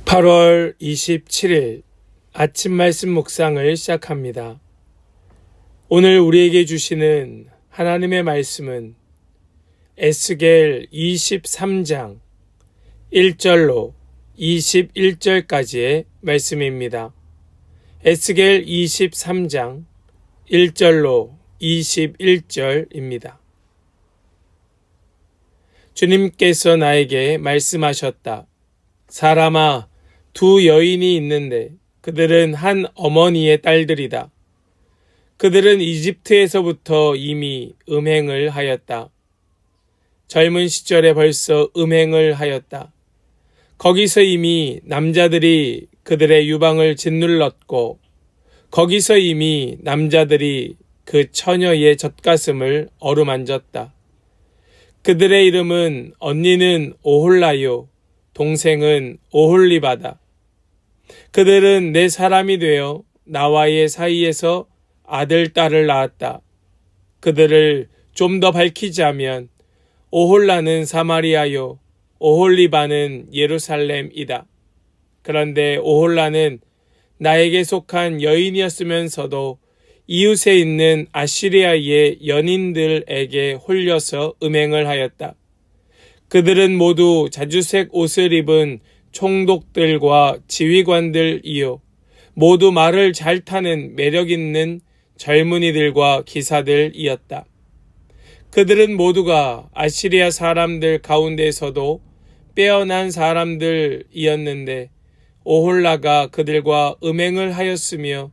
8월 27일 아침 말씀 묵상을 시작합니다. 오늘 우리에게 주시는 하나님의 말씀은 에스겔 23장 1절로 21절까지의 말씀입니다. 에스겔 23장 1절로 21절입니다. 주님께서 나에게 말씀하셨다. 사람아, 두 여인이 있는데 그들은 한 어머니의 딸들이다. 그들은 이집트에서부터 이미 음행을 하였다. 젊은 시절에 벌써 음행을 하였다. 거기서 이미 남자들이 그들의 유방을 짓눌렀고 거기서 이미 남자들이 그 처녀의 젖가슴을 어루만졌다. 그들의 이름은 언니는 오홀라요, 동생은 오홀리바다. 그들은 내 사람이 되어 나와의 사이에서 아들, 딸을 낳았다. 그들을 좀 더 밝히자면 오홀라는 사마리아요, 오홀리바는 예루살렘이다. 그런데 오홀라는 나에게 속한 여인이었으면서도 이웃에 있는 아시리아의 연인들에게 홀려서 음행을 하였다. 그들은 모두 자주색 옷을 입은 총독들과 지휘관들이요, 모두 말을 잘 타는 매력 있는 젊은이들과 기사들이었다. 그들은 모두가 아시리아 사람들 가운데서도 빼어난 사람들이었는데 오홀라가 그들과 음행을 하였으며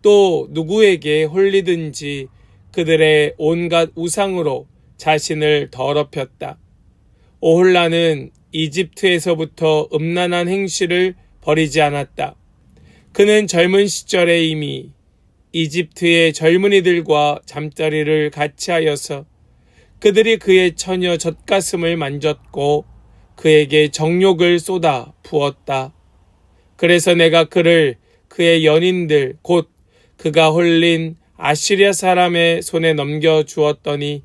또 누구에게 홀리든지 그들의 온갖 우상으로 자신을 더럽혔다. 오홀라는 이집트에서부터 음란한 행실을 버리지 않았다. 그는 젊은 시절에 이미 이집트의 젊은이들과 잠자리를 같이 하여서 그들이 그의 처녀 젖가슴을 만졌고 그에게 정욕을 쏟아 부었다. 그래서 내가 그를 그의 연인들 곧 그가 홀린 아시리아 사람의 손에 넘겨주었더니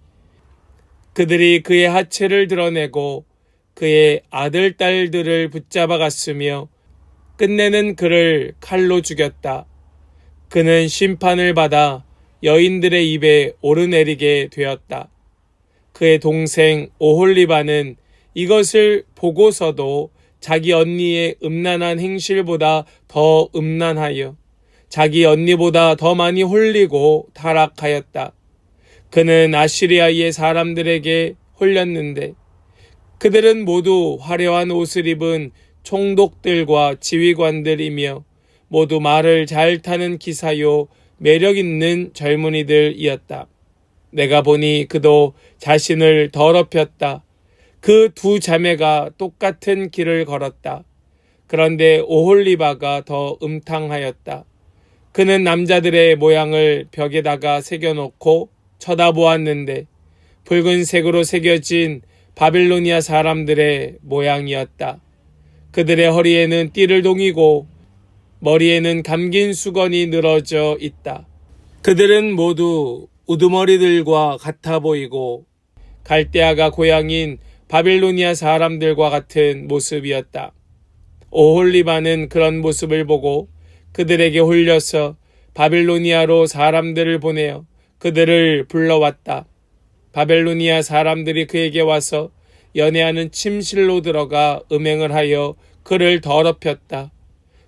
그들이 그의 하체를 드러내고 그의 아들, 딸들을 붙잡아 갔으며 끝내는 그를 칼로 죽였다. 그는 심판을 받아 여인들의 입에 오르내리게 되었다. 그의 동생 오홀리바는 이것을 보고서도 자기 언니의 음란한 행실보다 더 음란하여 자기 언니보다 더 많이 홀리고 타락하였다. 그는 아시리아의 사람들에게 홀렸는데 그들은 모두 화려한 옷을 입은 총독들과 지휘관들이며 모두 말을 잘 타는 기사요 매력 있는 젊은이들이었다. 내가 보니 그도 자신을 더럽혔다. 그 두 자매가 똑같은 길을 걸었다. 그런데 오홀리바가 더 음탕하였다. 그는 남자들의 모양을 벽에다가 새겨놓고 쳐다보았는데 붉은색으로 새겨진 바빌로니아 사람들의 모양이었다. 그들의 허리에는 띠를 동이고 머리에는 감긴 수건이 늘어져 있다. 그들은 모두 우두머리들과 같아 보이고 갈대아가 고향인 바빌로니아 사람들과 같은 모습이었다. 오홀리바는 그런 모습을 보고 그들에게 홀려서 바빌로니아로 사람들을 보내어 그들을 불러왔다. 바벨로니아 사람들이 그에게 와서 연애하는 침실로 들어가 음행을 하여 그를 더럽혔다.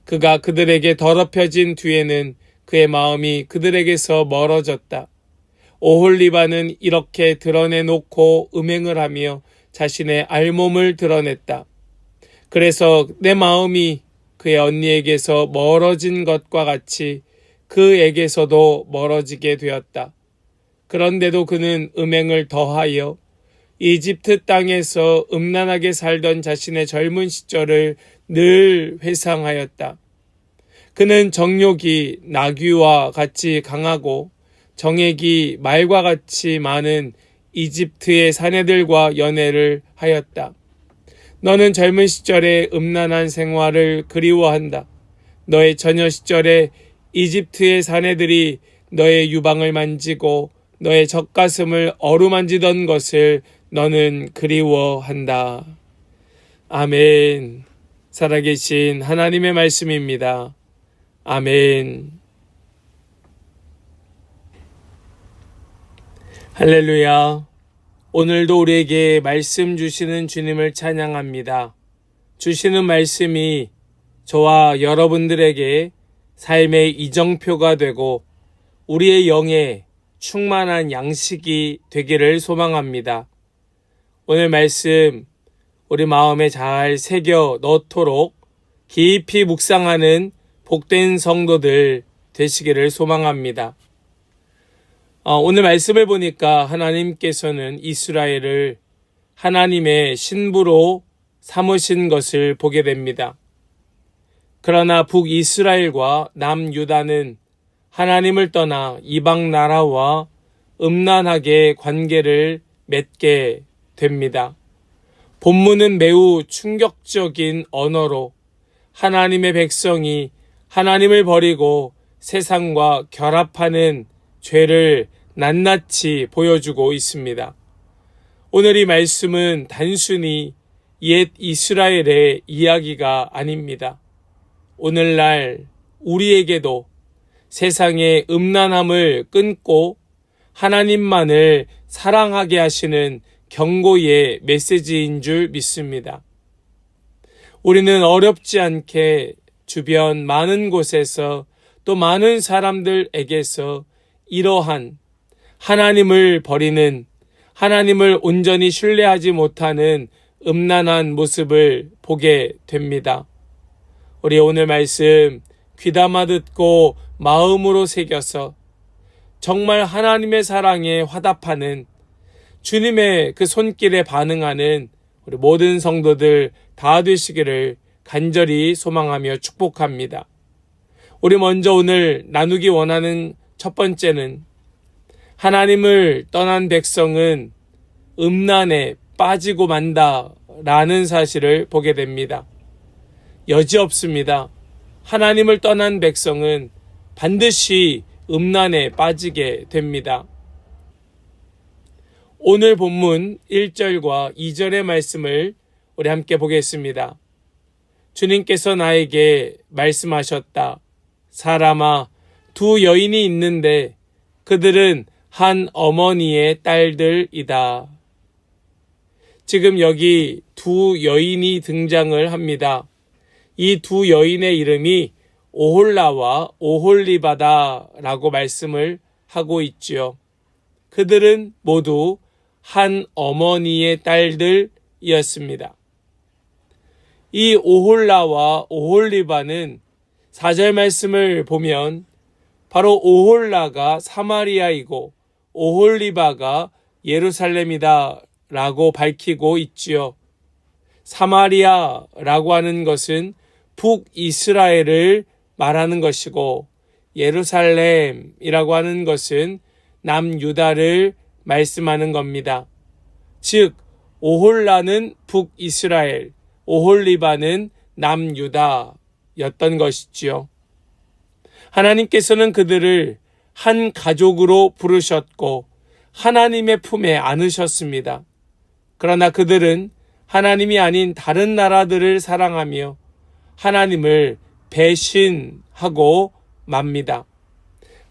그가 그들에게 더럽혀진 뒤에는 그의 마음이 그들에게서 멀어졌다. 오홀리바는 이렇게 드러내놓고 음행을 하며 자신의 알몸을 드러냈다. 그래서 내 마음이 그의 언니에게서 멀어진 것과 같이 그에게서도 멀어지게 되었다. 그런데도 그는 음행을 더하여 이집트 땅에서 음란하게 살던 자신의 젊은 시절을 늘 회상하였다. 그는 정욕이 나귀와 같이 강하고 정액이 말과 같이 많은 이집트의 사내들과 연애를 하였다. 너는 젊은 시절의 음란한 생활을 그리워한다. 너의 처녀 시절에 이집트의 사내들이 너의 유방을 만지고 너의 젖가슴을 어루만지던 것을 너는 그리워한다. 아멘. 살아계신 하나님의 말씀입니다. 아멘. 할렐루야. 오늘도 우리에게 말씀 주시는 주님을 찬양합니다. 주시는 말씀이 저와 여러분들에게 삶의 이정표가 되고 우리의 영에 충만한 양식이 되기를 소망합니다. 오늘 말씀 우리 마음에 잘 새겨 넣도록 깊이 묵상하는 복된 성도들 되시기를 소망합니다. 오늘 말씀을 보니까 하나님께서는 이스라엘을 하나님의 신부로 삼으신 것을 보게 됩니다. 그러나 북이스라엘과 남유다는 하나님을 떠나 이방 나라와 음란하게 관계를 맺게 됩니다. 본문은 매우 충격적인 언어로 하나님의 백성이 하나님을 버리고 세상과 결합하는 죄를 낱낱이 보여주고 있습니다. 오늘 이 말씀은 단순히 옛 이스라엘의 이야기가 아닙니다. 오늘날 우리에게도 세상의 음란함을 끊고 하나님만을 사랑하게 하시는 경고의 메시지인 줄 믿습니다. 우리는 어렵지 않게 주변 많은 곳에서 또 많은 사람들에게서 이러한 하나님을 버리는, 하나님을 온전히 신뢰하지 못하는 음란한 모습을 보게 됩니다. 우리 오늘 말씀 귀담아 듣고 마음으로 새겨서 정말 하나님의 사랑에 화답하는 주님의 그 손길에 반응하는 우리 모든 성도들 다 되시기를 간절히 소망하며 축복합니다. 우리 먼저 오늘 나누기 원하는 첫 번째는 하나님을 떠난 백성은 음란에 빠지고 만다라는 사실을 보게 됩니다. 여지없습니다. 하나님을 떠난 백성은 반드시 음란에 빠지게 됩니다. 오늘 본문 1절과 2절의 말씀을 우리 함께 보겠습니다. 주님께서 나에게 말씀하셨다. 사람아, 두 여인이 있는데 그들은 한 어머니의 딸들이다. 지금 여기 두 여인이 등장을 합니다. 이 두 여인의 이름이 오홀라와 오홀리바다라고 말씀을 하고 있지요. 그들은 모두 한 어머니의 딸들이었습니다. 이 오홀라와 오홀리바는 4절 말씀을 보면 바로 오홀라가 사마리아이고 오홀리바가 예루살렘이다 라고 밝히고 있지요. 사마리아라고 하는 것은 북이스라엘을 말하는 것이고 예루살렘이라고 하는 것은 남유다를 말씀하는 겁니다. 즉 오홀라는 북이스라엘, 오홀리바는 남유다였던 것이지요. 하나님께서는 그들을 한 가족으로 부르셨고 하나님의 품에 안으셨습니다. 그러나 그들은 하나님이 아닌 다른 나라들을 사랑하며 하나님을 배신하고 맙니다.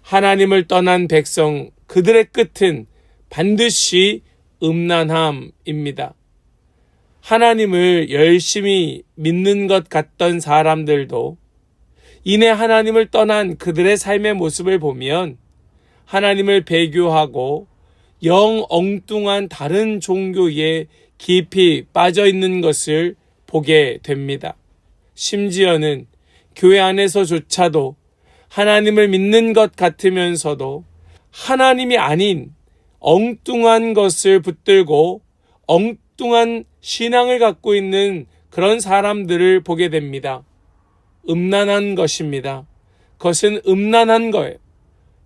하나님을 떠난 백성, 그들의 끝은 반드시 음란함입니다. 하나님을 열심히 믿는 것 같던 사람들도 이내 하나님을 떠난 그들의 삶의 모습을 보면 하나님을 배교하고 영 엉뚱한 다른 종교에 깊이 빠져 있는 것을 보게 됩니다. 심지어는 교회 안에서조차도 하나님을 믿는 것 같으면서도 하나님이 아닌 엉뚱한 것을 붙들고 엉뚱한 신앙을 갖고 있는 그런 사람들을 보게 됩니다. 음란한 것입니다. 그것은 음란한 거예요.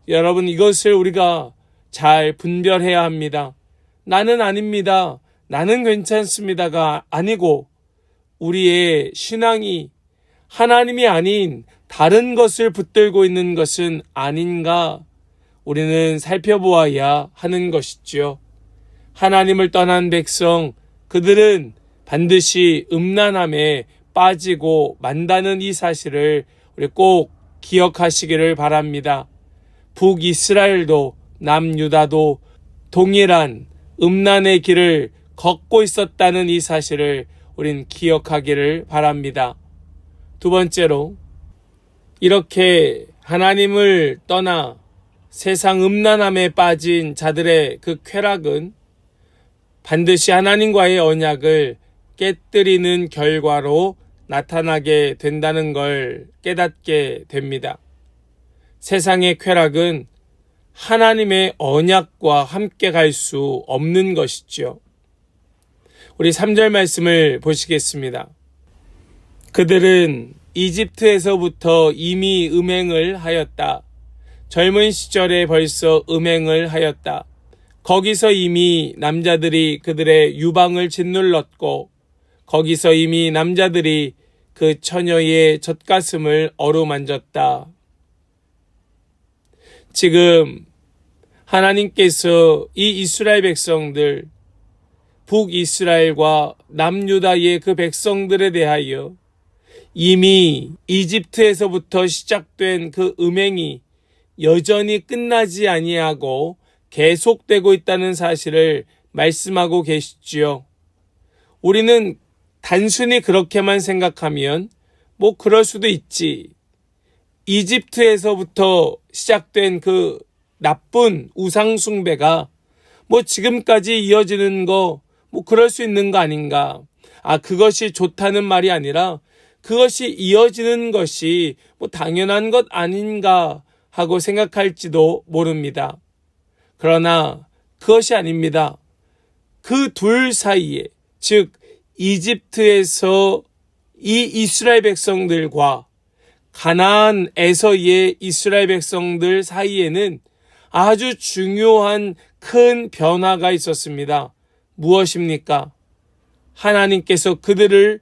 여러분, 이것을 우리가 잘 분별해야 합니다. 나는 아닙니다. 나는 괜찮습니다가 아니고 우리의 신앙이 하나님이 아닌 다른 것을 붙들고 있는 것은 아닌가 우리는 살펴보아야 하는 것이지요. 하나님을 떠난 백성, 그들은 반드시 음란함에 빠지고 만다는 이 사실을 우리 꼭 기억하시기를 바랍니다. 북이스라엘도 남유다도 동일한 음란의 길을 걷고 있었다는 이 사실을 우린 기억하기를 바랍니다. 두 번째로, 이렇게 하나님을 떠나 세상 음란함에 빠진 자들의 그 쾌락은 반드시 하나님과의 언약을 깨뜨리는 결과로 나타나게 된다는 걸 깨닫게 됩니다. 세상의 쾌락은 하나님의 언약과 함께 갈 수 없는 것이죠. 우리 3절 말씀을 보시겠습니다. 그들은 이집트에서부터 이미 음행을 하였다. 젊은 시절에 벌써 음행을 하였다. 거기서 이미 남자들이 그들의 유방을 짓눌렀고 거기서 이미 남자들이 그 처녀의 젖가슴을 어루만졌다. 지금 하나님께서 이 이스라엘 백성들, 북이스라엘과 남유다의 그 백성들에 대하여 이미 이집트에서부터 시작된 그 음행이 여전히 끝나지 아니하고 계속되고 있다는 사실을 말씀하고 계시지요. 우리는 단순히 그렇게만 생각하면 그럴 수도 있지. 이집트에서부터 시작된 그 나쁜 우상 숭배가 지금까지 이어지는 거 그럴 수 있는 거 아닌가. 그것이 좋다는 말이 아니라 그것이 이어지는 것이 당연한 것 아닌가 하고 생각할지도 모릅니다. 그러나 그것이 아닙니다. 그 둘 사이에, 즉 이집트에서 이 이스라엘 백성들과 가나안에서의 이스라엘 백성들 사이에는 아주 중요한 큰 변화가 있었습니다. 무엇입니까? 하나님께서 그들을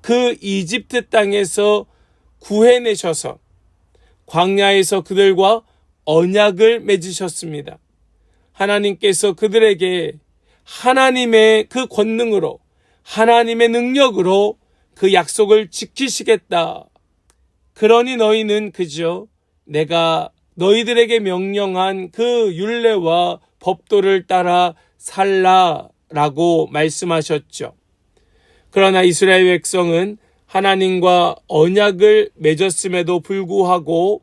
그 이집트 땅에서 구해내셔서 광야에서 그들과 언약을 맺으셨습니다. 하나님께서 그들에게 하나님의 그 권능으로, 하나님의 능력으로 그 약속을 지키시겠다. 그러니 너희는 그저 내가 너희들에게 명령한 그 율례와 법도를 따라 살라라고 말씀하셨죠. 그러나 이스라엘 백성은 하나님과 언약을 맺었음에도 불구하고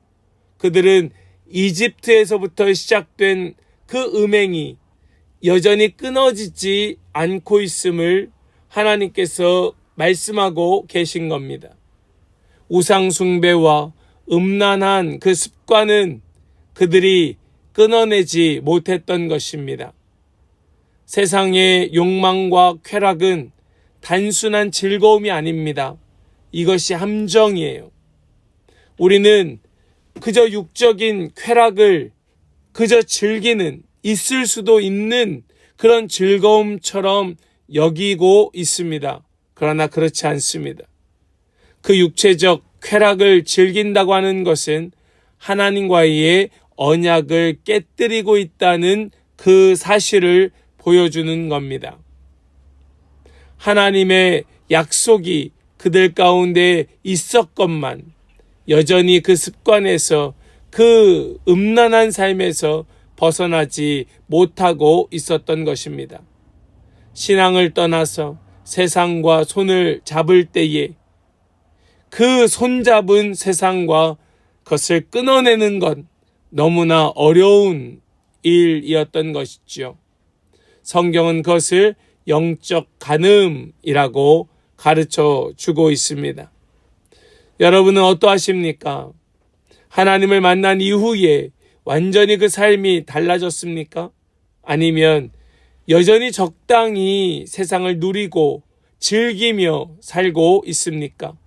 그들은 이집트에서부터 시작된 그 음행이 여전히 끊어지지 않고 있음을 하나님께서 말씀하고 계신 겁니다. 우상 숭배와 음란한 그 습관은 그들이 끊어내지 못했던 것입니다. 세상의 욕망과 쾌락은 단순한 즐거움이 아닙니다. 이것이 함정이에요. 우리는 그저 육적인 쾌락을 그저 즐기는, 있을 수도 있는 그런 즐거움처럼 여기고 있습니다. 그러나 그렇지 않습니다. 그 육체적 쾌락을 즐긴다고 하는 것은 하나님과의 언약을 깨뜨리고 있다는 그 사실을 보여주는 겁니다. 하나님의 약속이 그들 가운데 있었건만 여전히 그 습관에서, 그 음란한 삶에서 벗어나지 못하고 있었던 것입니다. 신앙을 떠나서 세상과 손을 잡을 때에 그 손잡은 세상과 그것을 끊어내는 건 너무나 어려운 일이었던 것이죠. 성경은 그것을 영적 간음이라고 가르쳐 주고 있습니다. 여러분은 어떠하십니까? 하나님을 만난 이후에 완전히 그 삶이 달라졌습니까? 아니면 여전히 적당히 세상을 누리고 즐기며 살고 있습니까?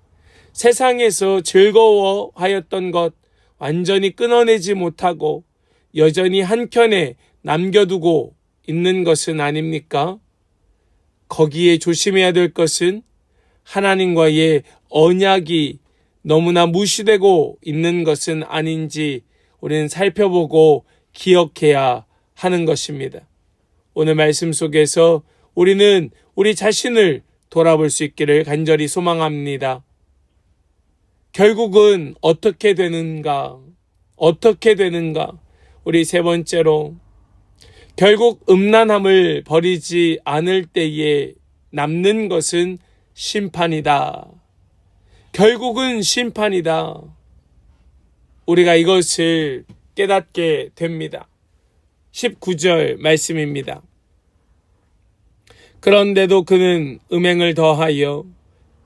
세상에서 즐거워하였던 것 완전히 끊어내지 못하고 여전히 한켠에 남겨두고 있는 것은 아닙니까? 거기에 조심해야 될 것은 하나님과의 언약이 너무나 무시되고 있는 것은 아닌지 우리는 살펴보고 기억해야 하는 것입니다. 오늘 말씀 속에서 우리는 우리 자신을 돌아볼 수 있기를 간절히 소망합니다. 결국은 어떻게 되는가? 우리 세 번째로, 결국 음란함을 버리지 않을 때에 남는 것은 심판이다. 결국은 심판이다. 우리가 이것을 깨닫게 됩니다. 19절 말씀입니다. 그런데도 그는 음행을 더하여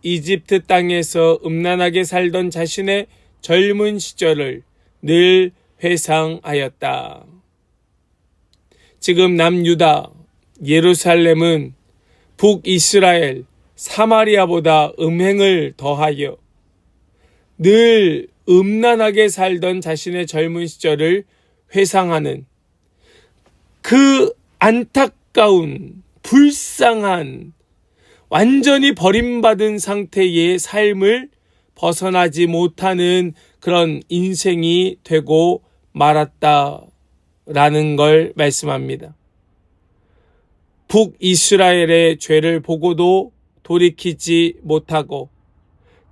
이집트 땅에서 음란하게 살던 자신의 젊은 시절을 늘 회상하였다. 지금 남유다, 예루살렘은 북이스라엘, 사마리아보다 음행을 더하여 늘 음란하게 살던 자신의 젊은 시절을 회상하는 그 안타까운, 불쌍한, 완전히 버림받은 상태의 삶을 벗어나지 못하는 그런 인생이 되고 말았다라는 걸 말씀합니다. 북이스라엘의 죄를 보고도 돌이키지 못하고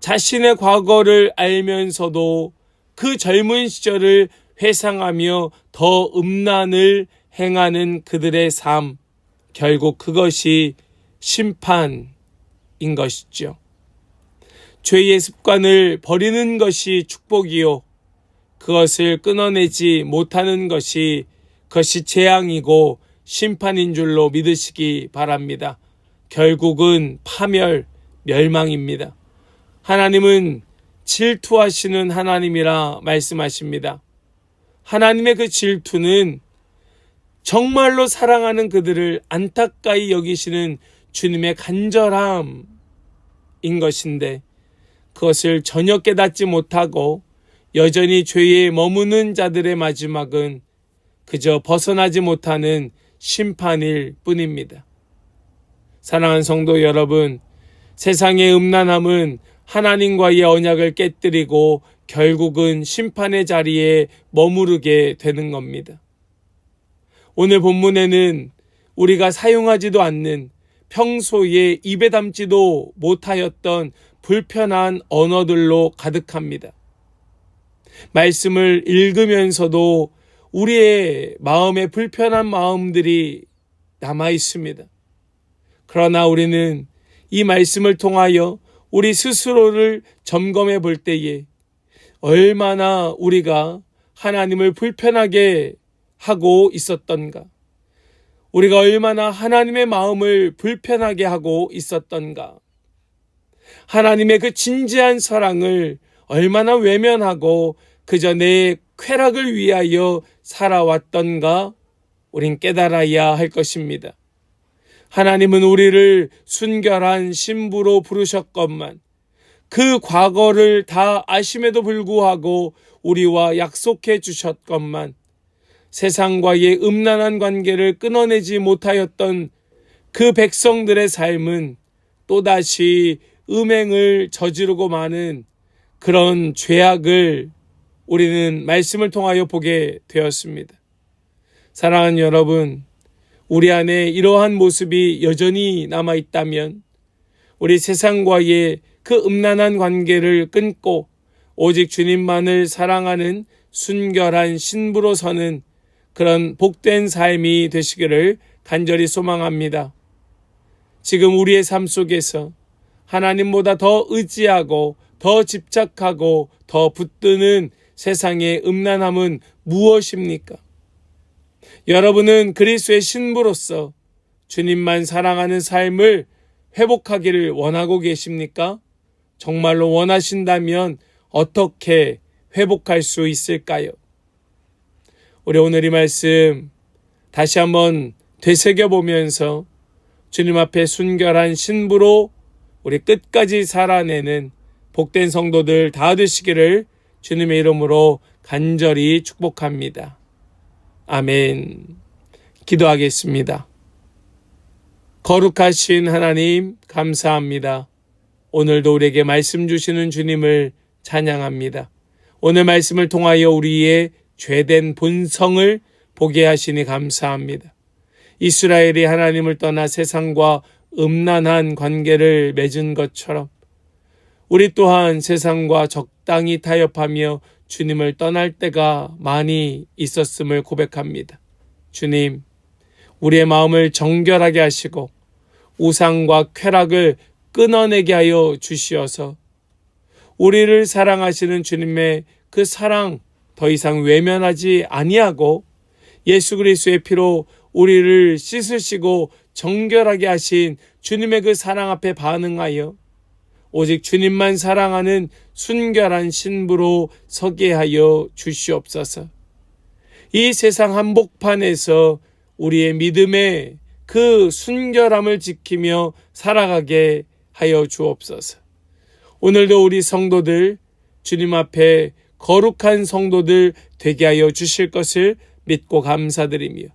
자신의 과거를 알면서도 그 젊은 시절을 회상하며 더 음란을 행하는 그들의 삶, 결국 그것이 심판인 것이죠. 죄의 습관을 버리는 것이 축복이요, 그것을 끊어내지 못하는 것이 재앙이고 심판인 줄로 믿으시기 바랍니다. 결국은 파멸, 멸망입니다. 하나님은 질투하시는 하나님이라 말씀하십니다. 하나님의 그 질투는 정말로 사랑하는 그들을 안타까이 여기시는 주님의 간절함인 것인데, 그것을 전혀 깨닫지 못하고 여전히 죄에 머무는 자들의 마지막은 그저 벗어나지 못하는 심판일 뿐입니다. 사랑하는 성도 여러분, 세상의 음란함은 하나님과의 언약을 깨뜨리고 결국은 심판의 자리에 머무르게 되는 겁니다. 오늘 본문에는 우리가 사용하지도 않는, 평소에 입에 담지도 못하였던 불편한 언어들로 가득합니다. 말씀을 읽으면서도 우리의 마음에 불편한 마음들이 남아 있습니다. 그러나 우리는 이 말씀을 통하여 우리 스스로를 점검해 볼 때에 얼마나 우리가 하나님을 불편하게 하고 있었던가, 우리가 얼마나 하나님의 마음을 불편하게 하고 있었던가, 하나님의 그 진지한 사랑을 얼마나 외면하고 그저 내 쾌락을 위하여 살아왔던가, 우린 깨달아야 할 것입니다. 하나님은 우리를 순결한 신부로 부르셨건만 그 과거를 다 아심에도 불구하고 우리와 약속해 주셨건만 세상과의 음란한 관계를 끊어내지 못하였던 그 백성들의 삶은 또다시 음행을 저지르고 마는 그런 죄악을 우리는 말씀을 통하여 보게 되었습니다. 사랑하는 여러분, 우리 안에 이러한 모습이 여전히 남아있다면 우리 세상과의 그 음란한 관계를 끊고 오직 주님만을 사랑하는 순결한 신부로 서는 그런 복된 삶이 되시기를 간절히 소망합니다. 지금 우리의 삶 속에서 하나님보다 더 의지하고 더 집착하고 더 붙드는 세상의 음란함은 무엇입니까? 여러분은 그리스도의 신부로서 주님만 사랑하는 삶을 회복하기를 원하고 계십니까? 정말로 원하신다면 어떻게 회복할 수 있을까요? 우리 오늘 이 말씀 다시 한번 되새겨보면서 주님 앞에 순결한 신부로 우리 끝까지 살아내는 복된 성도들 다 되시기를 주님의 이름으로 간절히 축복합니다. 아멘. 기도하겠습니다. 거룩하신 하나님, 감사합니다. 오늘도 우리에게 말씀 주시는 주님을 찬양합니다. 오늘 말씀을 통하여 우리의 죄된 본성을 보게 하시니 감사합니다. 이스라엘이 하나님을 떠나 세상과 음란한 관계를 맺은 것처럼 우리 또한 세상과 적당히 타협하며 주님을 떠날 때가 많이 있었음을 고백합니다. 주님, 우리의 마음을 정결하게 하시고 우상과 쾌락을 끊어내게 하여 주시어서 우리를 사랑하시는 주님의 그 사랑 더 이상 외면하지 아니하고 예수 그리스도의 피로 우리를 씻으시고 정결하게 하신 주님의 그 사랑 앞에 반응하여 오직 주님만 사랑하는 순결한 신부로 서게 하여 주시옵소서. 이 세상 한복판에서 우리의 믿음의 그 순결함을 지키며 살아가게 하여 주옵소서. 오늘도 우리 성도들 주님 앞에 거룩한 성도들 되게 하여 주실 것을 믿고 감사드리며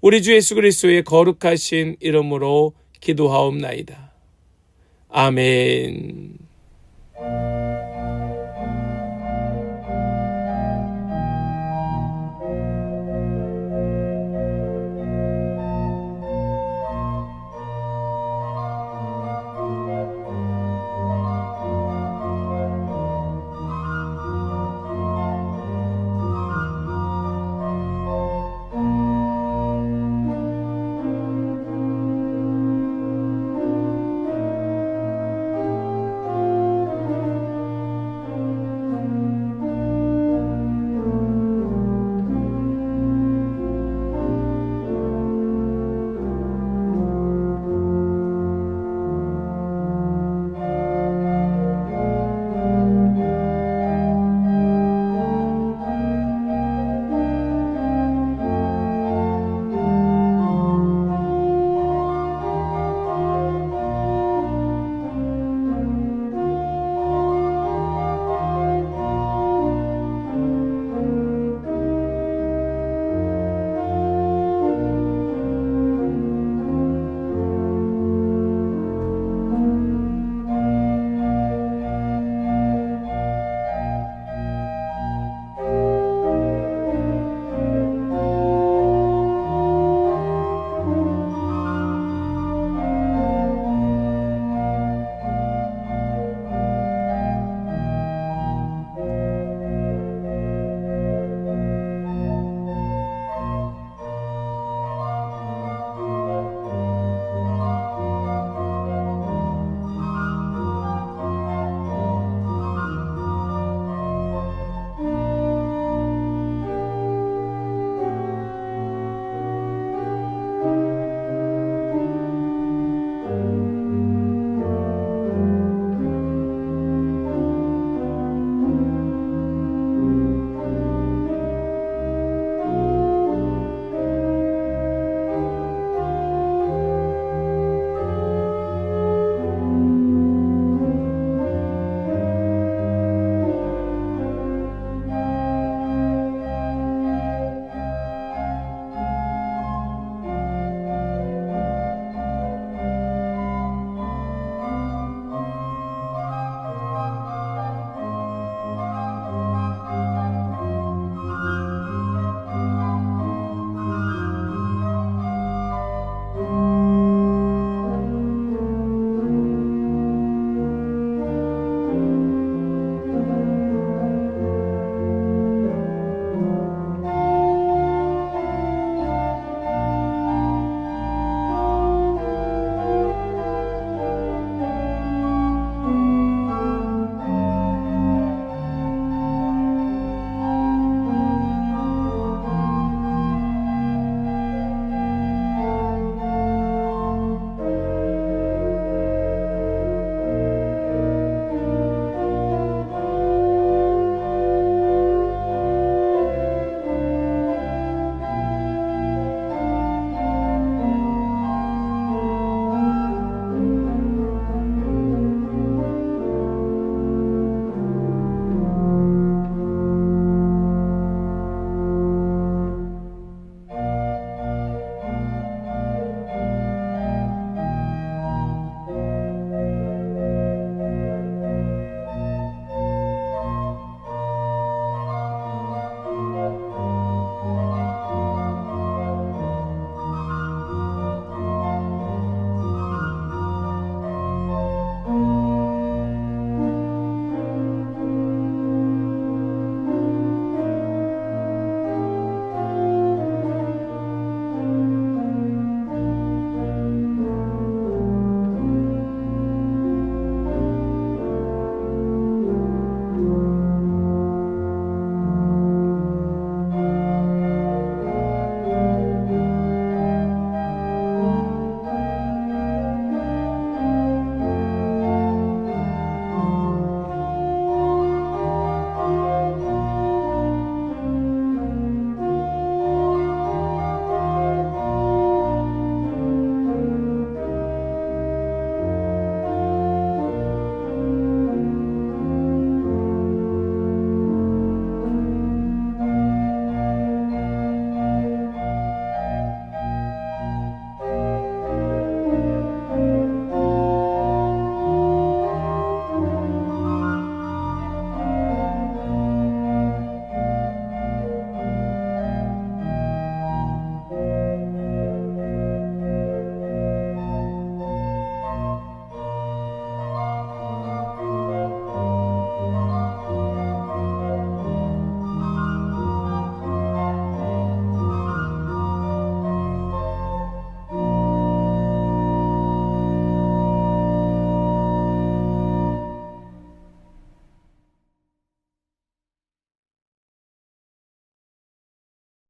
우리 주 예수 그리스도의 거룩하신 이름으로 기도하옵나이다. 아멘.